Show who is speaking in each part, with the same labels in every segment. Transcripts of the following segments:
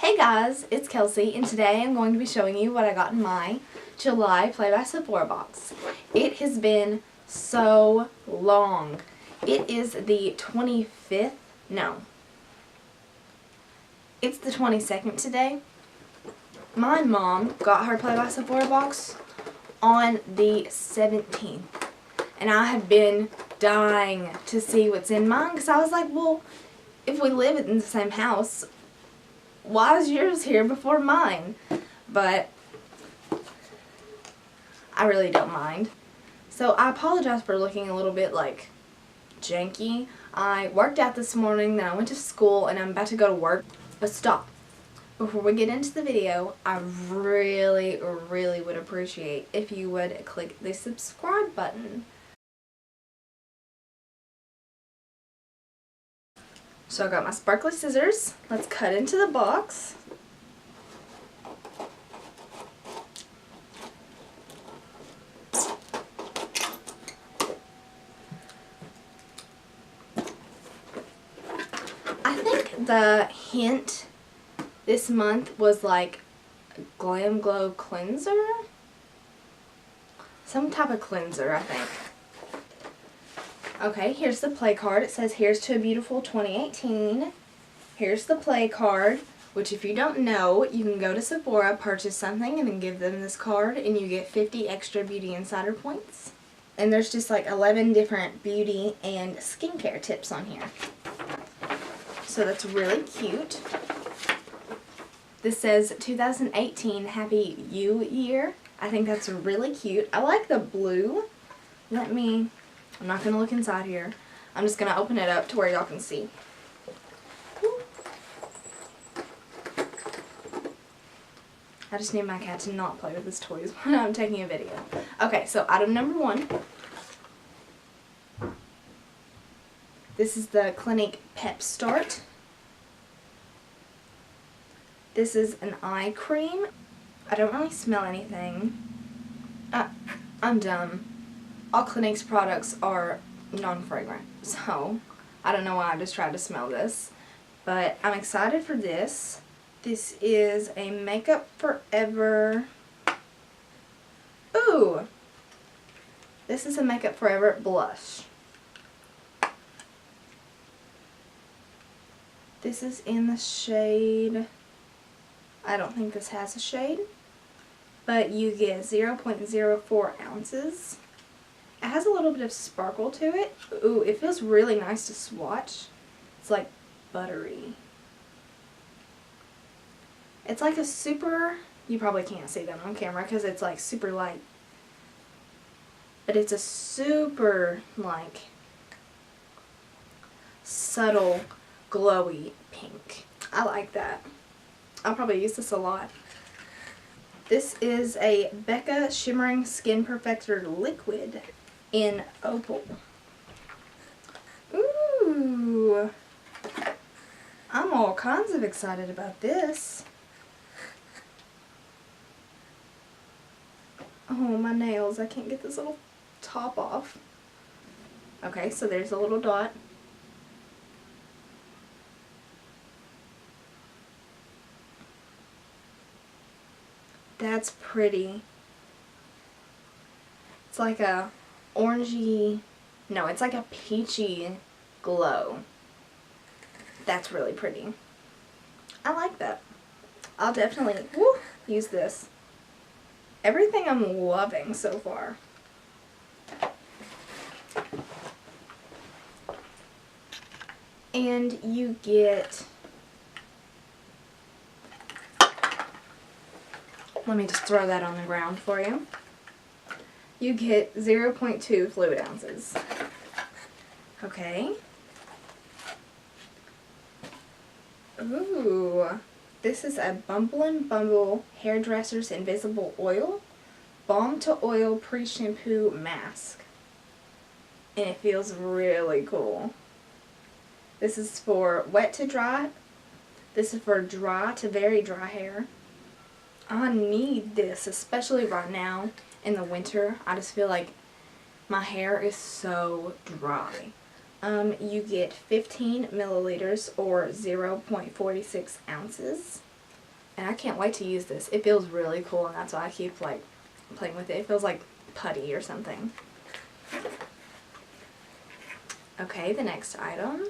Speaker 1: Hey guys, it's Kelsey, and today I'm going to be showing you what I got in my July Play by Sephora box. It has been so long. It is the 25th, no, it's the 22nd today. My mom got her Play by Sephora box on the 17th, and I have been dying to see what's in mine because I was like, well, if we live in the same house, why is yours here before mine? But I really don't mind. So I apologize for looking a little bit like janky. I worked out this morning, then I went to school, and I'm about to go to work. But stop. Before we get into the video, I really would appreciate if you would click the subscribe button. So I got my sparkly scissors. Let's cut into the box. I think the hint this month was like Glam Glow cleanser. Some type of cleanser, I think. Okay, here's the play card. It says, "Here's to a beautiful 2018. Here's the play card, which if you don't know, you can go to Sephora, purchase something, and then give them this card, and you get 50 extra Beauty Insider points. And there's just like 11 different beauty and skincare tips on here. So that's really cute. This says 2018 Happy You Year. I think that's really cute. I like the blue. I'm not going to look inside here. I'm just going to open it up to where y'all can see. I just need my cat to not play with his toys when I'm taking a video. Okay, so item number 1. This is the Clinique Pep Start. This is an eye cream. I don't really smell anything. I'm dumb. All Clinique's products are non-fragrant, so I don't know why I just tried to smell this. But I'm excited for this. This is a Makeup Forever. Ooh! This is a Makeup Forever blush. This is in the shade, I don't think this has a shade, but you get 0.04 ounces. It has a little bit of sparkle to it. Ooh, it feels really nice to swatch. It's like buttery. It's like a super, you probably can't see that on camera because it's like super light. But it's a super like subtle glowy pink. I like that. I'll probably use this a lot. This is a Becca Shimmering Skin Perfector Liquid in Opal. Ooh! I'm all kinds of excited about this. Oh, my nails. I can't get this little top off. Okay, so there's a little dot. That's pretty. It's like a orangey, no, it's like a peachy glow. That's really pretty. I like that. I'll definitely use this. Everything I'm loving so far. And you get, let me just throw that on the ground for you. You get 0.2 fluid ounces. Okay. Ooh. This is a Bumble and Bumble Hairdresser's Invisible Oil Balm to Oil Pre-Shampoo Mask. And it feels really cool. This is for wet to dry. This is for dry to very dry hair. I need this, especially right now in the winter. I just feel like my hair is so dry. You get 15 milliliters or 0.46 ounces. And I can't wait to use this. It feels really cool, and that's why I keep like playing with it. It feels like putty or something. Okay, the next item.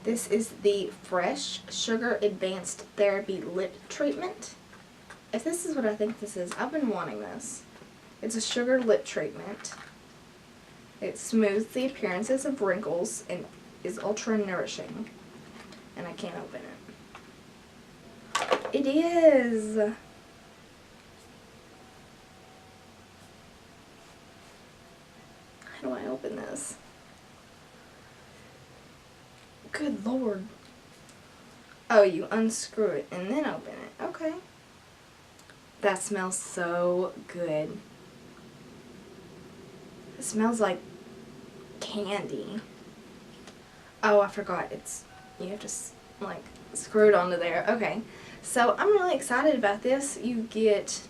Speaker 1: This is the Fresh Sugar Advanced Therapy Lip Treatment. If this is what I think this is, I've been wanting this. It's a sugar lip treatment. It smooths the appearances of wrinkles and is ultra nourishing. And I can't open it. It is! How do I open this? Good Lord. Oh, you unscrew it and then open it. Okay. That smells so good. It smells like candy. Oh, I forgot. You have to like screw it onto there. Okay. So I'm really excited about this. You get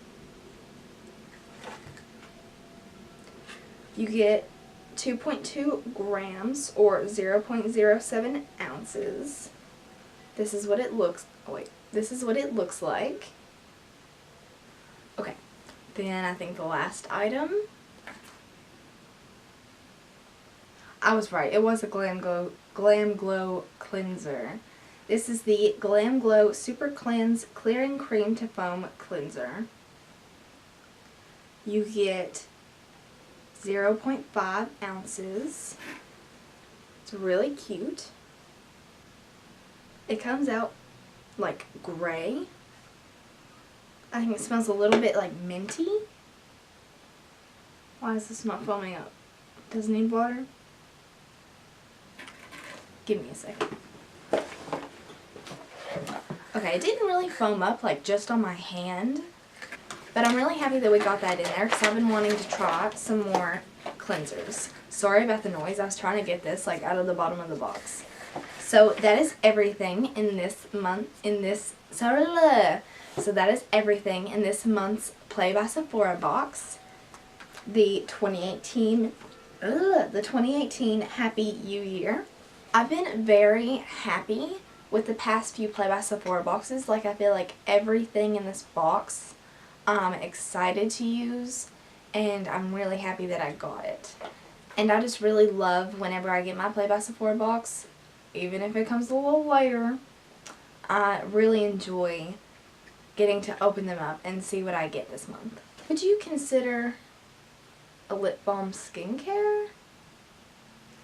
Speaker 1: 2.2 grams or 0.07 ounces. This is what it looks. Oh wait. This is what it looks like. Okay. Then I think the last item. I was right. It was a Glam Glow cleanser. This is the Glam Glow Super Cleanse Clearing Cream to Foam Cleanser. You get 0.5 ounces. It's really cute. It comes out like gray. I think it smells a little bit like minty. Why is this not foaming up? Does it need water? Give me a second. Okay, it didn't really foam up like just on my hand, but I'm really happy that we got that in there because I've been wanting to try some more cleansers. Sorry about the noise. I was trying to get this like out of the bottom of the box. So that is everything in this month, so that is everything in this month's Play by Sephora box. The 2018 Happy You Year. I've been very happy with the past few Play by Sephora boxes. Like, I feel like everything in this box I'm excited to use, and I'm really happy that I got it. And I just really love whenever I get my Play by Sephora box, even if it comes a little later, I really enjoy getting to open them up and see what I get this month. Would you consider a lip balm skincare?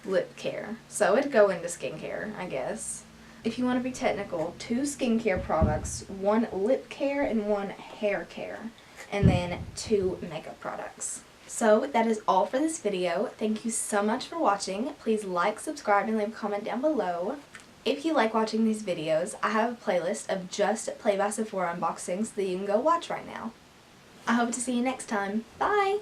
Speaker 1: Lip care. So it'd go into skincare, I guess. If you want to be technical, 2 skincare products, 1 lip care and 1 hair care, and then 2 makeup products. So that is all for this video. Thank you so much for watching. Please like, subscribe, and leave a comment down below. If you like watching these videos, I have a playlist of just Play by Sephora unboxings that you can go watch right now. I hope to see you next time. Bye!